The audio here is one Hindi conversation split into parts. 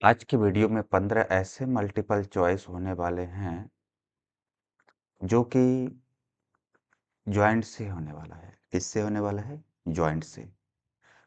आज की वीडियो में 15 ऐसे मल्टीपल चॉइस होने वाले हैं जो कि जॉइंट से होने वाला है। किससे होने वाला है? जॉइंट से।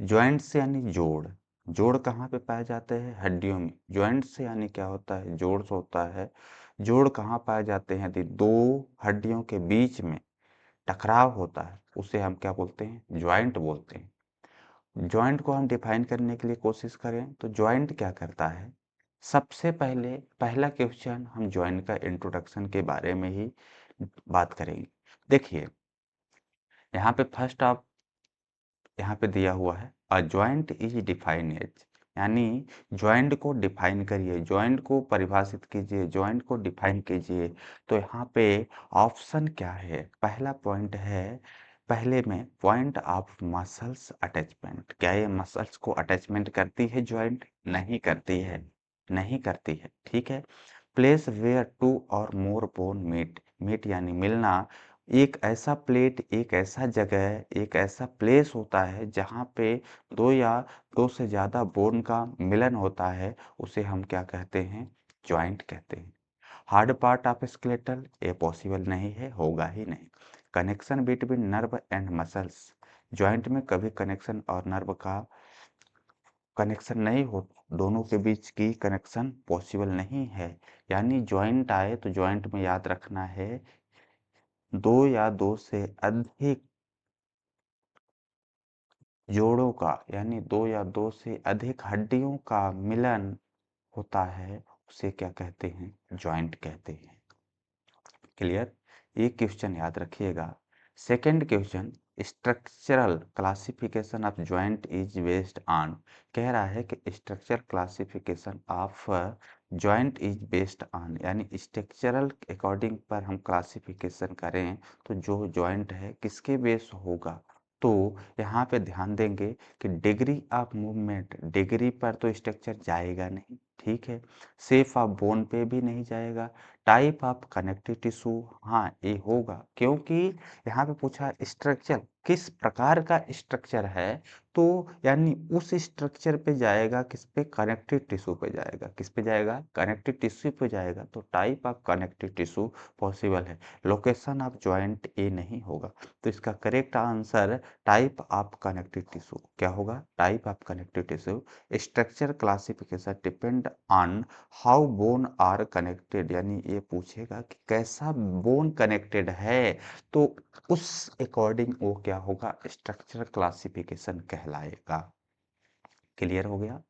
जॉइंट से यानी जोड़। जोड़ कहाँ पे पाए जाते हैं? हड्डियों में। जॉइंट से यानी क्या होता है? जोड़ से होता है। जोड़ कहाँ पाए जाते हैं? यदि दो हड्डियों के बीच में टकराव होता है उसे हम क्या बोलते हैं? जॉइंट बोलते हैं। जॉइंट को हम डिफाइन करने के लिए कोशिश करें तो जॉइंट क्या करता है? सबसे पहले पहला क्वेश्चन हम जॉइंट का इंट्रोडक्शन के बारे में ही बात करेंगे। देखिए, यहाँ पे फर्स्ट आप यहाँ पे दिया हुआ है a joint is define as, यानी जॉइंट को डिफाइन करिए, जॉइंट को परिभाषित कीजिए, जॉइंट को डिफाइन कीजिए। तो यहाँ पे ऑप्शन क्या है? पहला पॉइंट है, पहले में पॉइंट ऑफ मसल्स अटैचमेंट। क्या ये मसल्स को अटैचमेंट करती है जॉइंट? नहीं करती है, नहीं करती है, ठीक है। प्लेस वेयर टू और मोर बोन मीट, मीट यानी मिलना। एक ऐसा प्लेट, एक ऐसा जगह, एक ऐसा प्लेस होता है जहाँ पे दो या दो से ज़्यादा बोन का मिलन होता है, उसे हम क्या कहते हैं? जॉइंट कहते हैं। हार्ड पार्ट ऑफ स्केलेटल, ये पॉसिबल नहीं है, होगा ही नहीं। Connection between nerve and muscles, joint में कभी कनेक्शन और नर्व का कनेक्शन नहीं हो, दोनों के बीच की कनेक्शन पॉसिबल नहीं है। यानी जॉइंट आए तो जॉइंट में याद रखना है दो या दो से अधिक जोड़ों का, यानी दो या दो से अधिक हड्डियों का मिलन होता है, उसे क्या कहते हैं? जॉइंट कहते हैं। क्लियर? एक क्वेश्चन याद रखिएगा। Second question, structural classification of joint is based on, कह रहा है कि structural classification of joint is based on, यानी स्ट्रक्चरल अकॉर्डिंग पर हम क्लासिफिकेशन करें तो जो जॉइंट है किसके बेस होगा? तो यहाँ पे ध्यान देंगे कि डिग्री ऑफ मूवमेंट, डिग्री पर तो स्ट्रक्चर जाएगा नहीं, ठीक है। शेप ऑफ बोन पे भी नहीं जाएगा। टाइप ऑफ कनेक्टिव टिश्यू, हाँ ये होगा, क्योंकि यहाँ पे पूछा स्ट्रक्चर, किस प्रकार का स्ट्रक्चर है, तो यानी उस स्ट्रक्चर पे जाएगा, किस पे? कनेक्टिव टिश्यू पे जाएगा। किस पे जाएगा? कनेक्टिव टिश्यू पे जाएगा। तो type of connective tissue possible है। लोकेशन ऑफ जॉइंट ए नहीं होगा। तो इसका correct answer type of connective tissue क्या होगा? Type of connective tissue. Structure classification depend on how bone are connected, यानी ये पूछेगा कि कैसा बोन कनेक्टेड है, तो उस अकॉर्डिंग वो क्या होगा? स्ट्रक्चर क्लासिफिकेशन कहलाएगा। क्लियर हो गया?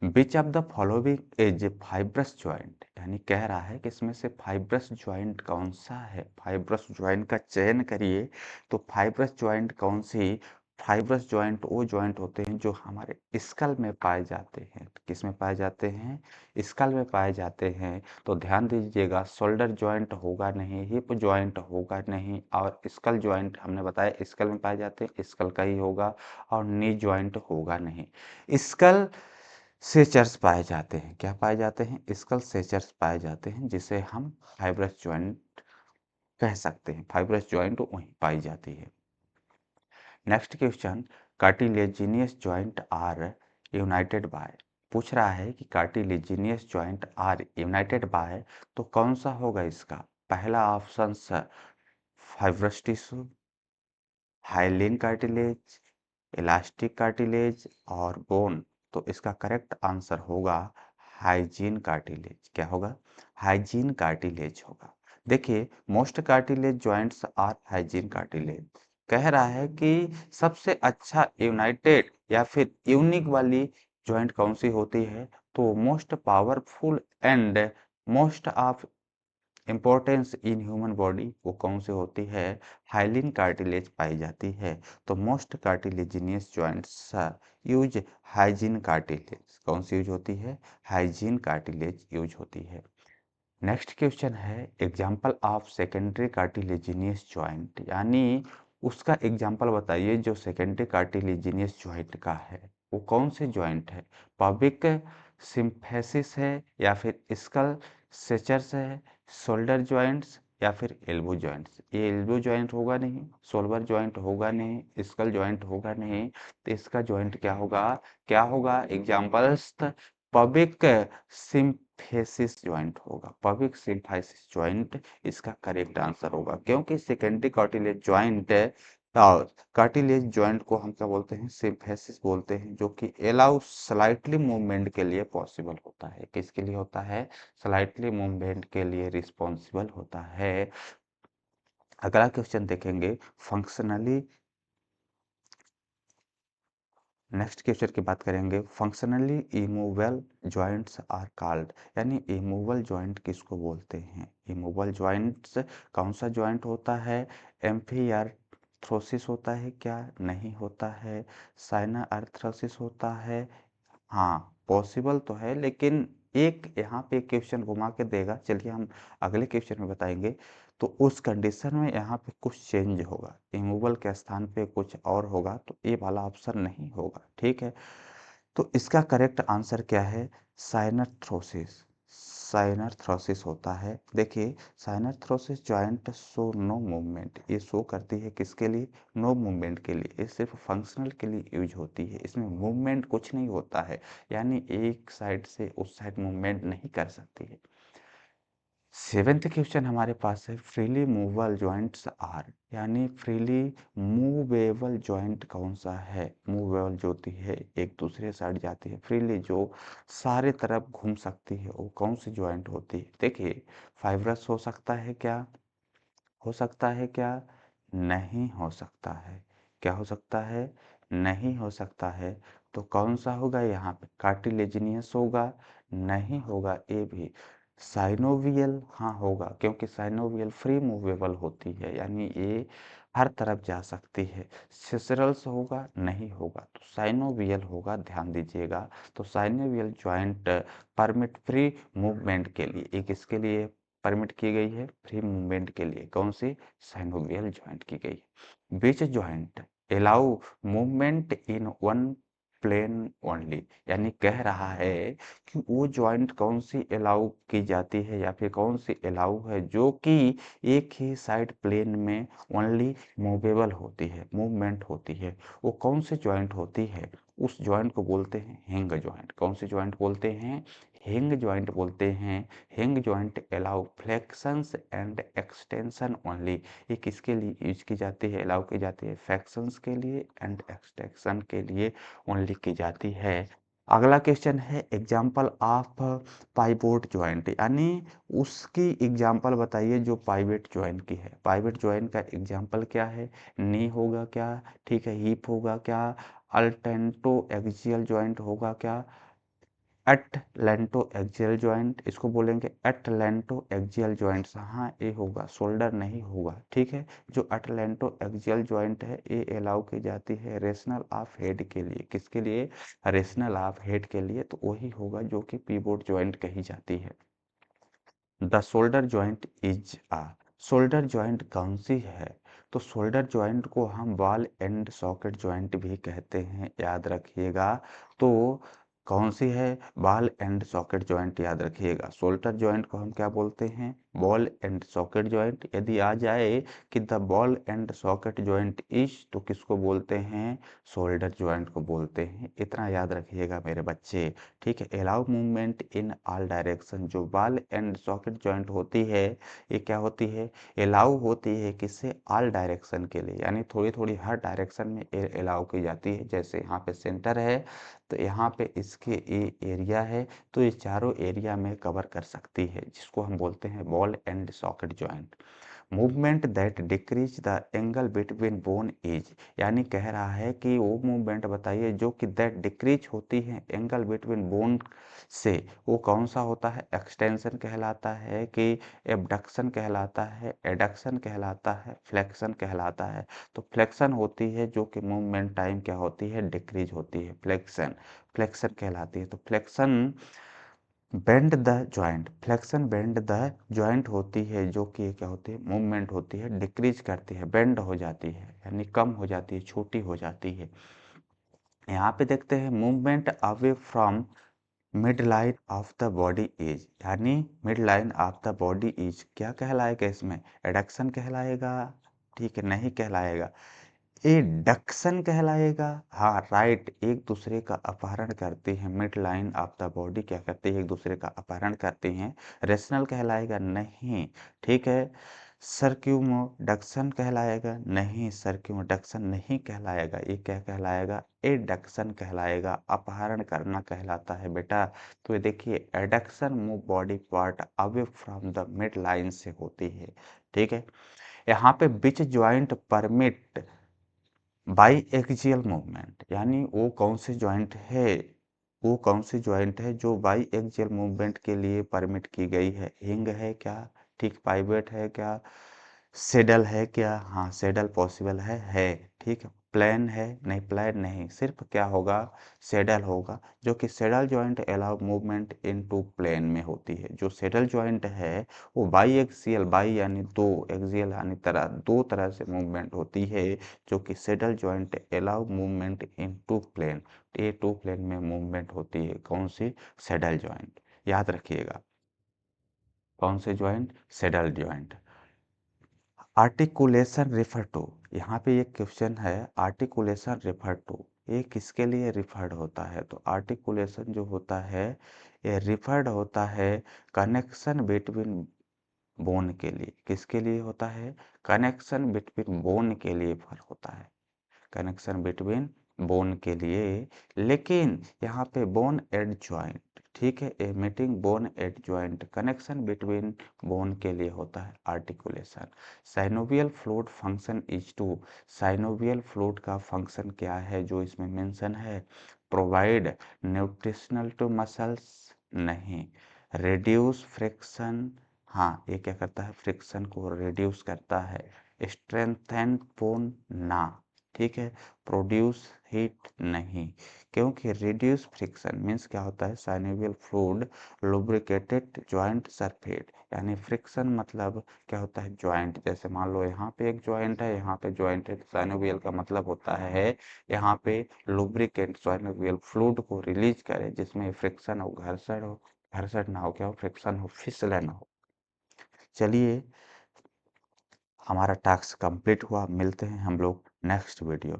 Which of the following is fibrous joint, यानी कह रहा है कि इसमें से फाइब्रस जॉइंट कौन सा है? फाइब्रस जॉइंट का चयन करिए। तो फाइब्रस जॉइंट कौन सी? फाइब्रस जॉइंट वो जॉइंट होते हैं जो हमारे स्कल में पाए जाते हैं। किस में पाए जाते हैं? स्कल में पाए जाते हैं। तो ध्यान दीजिएगा, शोल्डर जॉइंट होगा नहीं, हिप जॉइंट होगा नहीं, और स्कल जॉइंट हमने बताया स्कल में पाए जाते हैं, स्कल का ही होगा, और नी जॉइंट होगा नहीं। स्कल सेचर्स पाए जाते हैं। क्या पाए जाते हैं? स्कल सेचर्स पाए जाते हैं, जिसे हम फाइब्रस जॉइंट कह सकते हैं। फाइब्रस जॉइंट वहीं पाई जाती है। Next question, cartilaginous joint are united by, पूछ रहा है कि cartilaginous joint are united by, तो कौन सा होगा इसका? पहला option fibrous tissue, hyaline cartilage, elastic cartilage और बोन। तो इसका करेक्ट आंसर होगा हाइजीन कार्टिलेज। क्या होगा? हाइजीन कार्टिलेज होगा। देखिए, most cartilage joints are hyaline cartilage. कह रहा है कि सबसे अच्छा यूनाइटेड या फिर यूनिक वाली जॉइंट कौन सी होती है? तो most powerful and most of importance in human body वो कौन सी होती है? हाइलिन कार्टिलेज पाई जाती है। तो most cartilaginous joints use hygiene cartilage. कौन सी यूज होती है? हाइजीन कार्टिलेज यूज होती है। नेक्स्ट क्वेश्चन है, example of secondary cartilaginous joint, यानी उसका एग्जाम्पल बताइए जो सेकेंडरी कार्टिलेजिनियस जॉइंट का है। वो कौन से जॉइंट है? पबिक सिम्फेसिस है, या फिर स्कल सेचर्स है, शोल्डर जॉइंट्स, या फिर एल्बो जॉइंट्स? ये एल्बो जॉइंट होगा नहीं, शोल्डर जॉइंट होगा नहीं, स्कल जॉइंट होगा नहीं, तो इसका जॉइंट क्या होगा? क्या होगा? एग्जाम्पल्स पबिक सिम्फेसिस जॉइंट होगा, पबिक सिम्फाइसिस जॉइंट इसका करेक्ट आंसर होगा, क्योंकि सेकेंडरी कार्टिलेज जॉइंट और कार्टिलेज जॉइंट को हम क्या बोलते हैं, सिम्फेसिस बोलते हैं, जो कि अलाउ स्लाइटली मूवमेंट के लिए पॉसिबल होता है। किसके लिए होता है? स्लाइटली मूवमेंट के लिए रिस्पॉन्सिबल होता है। अगला क्वेश्चन देखेंगे, फंक्शनली, नेक्स्ट क्वेश्चन की बात करेंगे, functionally immovable joints are called, यानी इमूवेबल जॉइंट किसको बोलते हैं? इमूवेबल जॉइंट्स कौन सा जॉइंट होता है? एम्फिआर्थ्रोसिस होता है क्या? नहीं होता है। साइना अर्थ्रोसिस होता है? हाँ, पॉसिबल तो है, लेकिन एक यहाँ पे क्वेश्चन घुमा के देगा, चलिए हम अगले क्वेश्चन में बताएंगे। तो उस कंडीशन में यहाँ पे कुछ चेंज होगा, इमूवेबल के स्थान पे कुछ और होगा, तो ये वाला ऑप्शन नहीं होगा, ठीक है। तो इसका करेक्ट आंसर क्या है? साइनर्थ्रोसिस, साइनर्थ्रोसिस होता है। देखिए, साइनर्थ्रोसिस जॉइंट शो नो मूवमेंट, ये शो करती है किसके लिए? नो मूवमेंट के लिए। ये सिर्फ फंक्शनल के लिए यूज होती है, इसमें मूवमेंट कुछ नहीं होता है, यानी एक साइड से उस साइड मूवमेंट नहीं कर सकती है। सेवेंथ क्वेश्चन हमारे पास है, फ्रीली मूवेबल जॉइंट्स आर, यानी फ्रीली मूवेबल जॉइंट कौन सा है? मूवेबल जो होती है, एक दूसरे साइड जाती है, फ्रीली जो सारे तरफ घूम सकती है, वो कौन सी जॉइंट होती है? देखिए, फाइब्रस हो सकता है क्या? हो सकता है क्या? नहीं हो सकता है। क्या हो सकता है? नहीं हो सकता है। तो कौन सा होगा यहाँ पे? कार्टिलेजिनियस होगा? नहीं होगा ये भी। साइनोवियल? हाँ होगा, क्योंकि साइनोवियल फ्री मूवेबल होती है, यानी ये हर तरफ जा सकती है। सिसरल्स होगा? नहीं होगा, तो साइनोवियल होगा, ध्यान दीजिएगा। तो synovial joint permit free movement के लिए, एक इसके लिए परमिट की गई है, फ्री मूवमेंट के लिए। कौन सी? साइनोवियल जॉइंट की गई है। Which joint allow movement in one plane only, यानी कह रहा है कि वो जॉइंट कौन सी अलाउ की जाती है, या फिर कौन सी अलाउ है जो कि एक ही साइड प्लेन में ओनली मूवेबल होती है, मूवमेंट होती है। वो कौन सी जॉइंट होती है? उस जॉइंट को बोलते हैं हिंग जॉइंट। कौन सी जॉइंट बोलते हैं? हिंग जॉइंट बोलते हैं। Hinge joint allow flexions and extension only, ये किसके लिए यूज की जाती है, अलाउ की जाती है? फ्लेक्शंस के लिए एंड एक्सटेंशन के लिए ओनली की जाती है। अगला क्वेश्चन है, एग्जाम्पल ऑफ पाइवोट जॉइंट, यानी उसकी एग्जाम्पल बताइए जो पाइवट जॉइंट की है। पाइवट जॉइंट का एग्जाम्पल क्या है? नी होगा क्या? ठीक है, हिप होगा क्या? अल्टेंटो एक्सियल जॉइंट होगा क्या? एटलैंटो एक्सियल जॉइंट, इसको बोलेंगे एटलैंटो एक्सियल जॉइंट्स, हाँ ये होगा, शोल्डर नहीं होगा, ठीक है। जो एटलैंटो एक्सियल जॉइंट है, ये अलाउ की जाती है रेशनल ऑफ हेड के लिए। किसके लिए? रेशनल ऑफ हेड के लिए, तो वही होगा जो कि पिवोट जॉइंट कही जाती है। The shoulder joint is uh, shoulder joint कौन सी है? तो शोल्डर जॉइंट को हम बॉल एंड सॉकेट जॉइंट भी कहते हैं, याद रखिएगा। तो कौन सी है? बॉल एंड सॉकेट जॉइंट, याद रखिएगा। शोल्डर जॉइंट को हम क्या बोलते हैं? Ball and socket joint. यदि आ जाए कि the ball and socket joint is, तो किसको बोलते हैं? शोल्डर जॉइंट को बोलते हैं। इतना याद रखिएगा मेरे बच्चे, ठीक है। Allow movement in all direction, जो बॉल एंड सॉकेट जॉइंट होती है, ये क्या होती है? अलाउ होती है किससे? ऑल डायरेक्शन के लिए, यानी थोड़ी थोड़ी हर डायरेक्शन में अलाउ की जाती है। जैसे यहाँ पे सेंटर है, तो यहाँ पे इसके ये एरिया है, तो ये चारों एरिया में कवर कर सकती है, जिसको हम बोलते हैं ball and socket joint. Movement that decrease the angle between bone is, यानी कह रहा है कि वो मूवमेंट बताइए जो कि दैट डिक्रीज होती है एंगल बिटवीन बोन से, वो कौन सा होता है? एक्सटेंशन कहलाता है कि एबडक्शन कहलाता है, एडक्शन कहलाता है, फ्लेक्शन कहलाता है? तो फ्लेक्शन होती है, जो कि मूवमेंट टाइम क्या होती है? डिक्रीज होती है, फ्लेक्शन, फ्लेक्शन कहलाती है। तो flexion bend the joint, flexion bend the joint होती है, जो कि क्या होती है? मूवमेंट होती है, डिक्रीज करती है, बेंड हो जाती है, यानी कम हो जाती है, छोटी हो जाती है। यहाँ पे देखते हैं, movement away from mid line of the body is, यानी mid line of the body is क्या कहलाएगा? इसमें एडक्शन कहलाएगा? ठीक है, नहीं कहलाएगा। एडक्शन कहलाएगा। हाँ राइट, एक दूसरे का अपहरण करते हैं, mid line of the body क्या करते हैं, एक दूसरे का अपहरण करते हैं। रेशनल कहलाएगा नहीं, ठीक है। सर्क्यूमोडक्शन कहलाएगा नहीं, सर्क्यूमोडक्शन नहीं कहलाएगा। ये क्या कहलाएगा, एडक्शन कहलाएगा, अपहरण करना कहलाता है बेटा। तो ये देखिए adduction move body part away from the mid line से होती है, ठीक है। यहाँ पे which joint permit biaxial movement, यानी वो कौन से ज्वाइंट है, वो कौन सी ज्वाइंट है जो बाई एक्सियल मूवमेंट के लिए परमिट की गई है। हिंग है क्या, ठीक, पाइवेट है क्या, सेडल है क्या, हाँ सेडल पॉसिबल है, ठीक है। प्लेन है नहीं, प्लेन नहीं, सिर्फ क्या होगा, सेडल होगा, जो कि saddle joint allow movement in two plane में होती है। जो सेडल जॉइंट है वो बाई एक्सियल, बाई यानी दो, एक्सियल यानी तरह, दो तरह से मूवमेंट होती है, जो कि saddle joint allow movement in two plane, ये टू प्लेन में मूवमेंट होती है। कौन सी, सेडल जॉइंट, याद रखिएगा। कौन से joint, saddle joint. Articulation refer to, यहाँ पे एक क्वेश्चन है, आर्टिकुलेशन रेफर टू, ये किसके लिए रिफर्ड होता है। तो आर्टिकुलेशन जो होता है ये रिफर्ड होता है कनेक्शन बिटवीन बोन के लिए। किसके लिए होता है, कनेक्शन बिटवीन बोन के लिए होता है, कनेक्शन बिटवीन बोन के लिए। लेकिन यहाँ पे बोन एड ज्वाइंट, ठीक है, a meeting bone and joint, connection between bone के लिए होता है articulation. Synovial fluid function is to, synovial fluid का फंक्शन क्या है जो इसमें मेंशन है, प्रोवाइड न्यूट्रिशनल टू मसल्स, नहीं, रिड्यूस फ्रिक्शन, हाँ ये क्या करता है, फ्रिक्शन को रिड्यूस करता है, स्ट्रेंथन बोन, ना, ठीक है, प्रोड्यूस हीट, नहीं, क्योंकि रिड्यूस फ्रिक्शन मीन्स क्या होता है, synovial fluid lubricated joint surface, यानी फ्रिक्शन मतलब क्या होता है, जॉइंट, जैसे मान लो यहाँ पे एक जॉइंट है, यहाँ पे जॉइंट है, साइनोवियल का मतलब होता है यहाँ पे लुब्रिकेट साइनोवियल फ्लूइड को रिलीज करे, जिसमें फ्रिक्शन हो, घर्षण ना हो, क्या हो, फ्रिक्शन हो, फिसलन हो। चलिए हमारा टास्क कंप्लीट हुआ, मिलते हैं हम लोग नेक्स्ट वीडियो।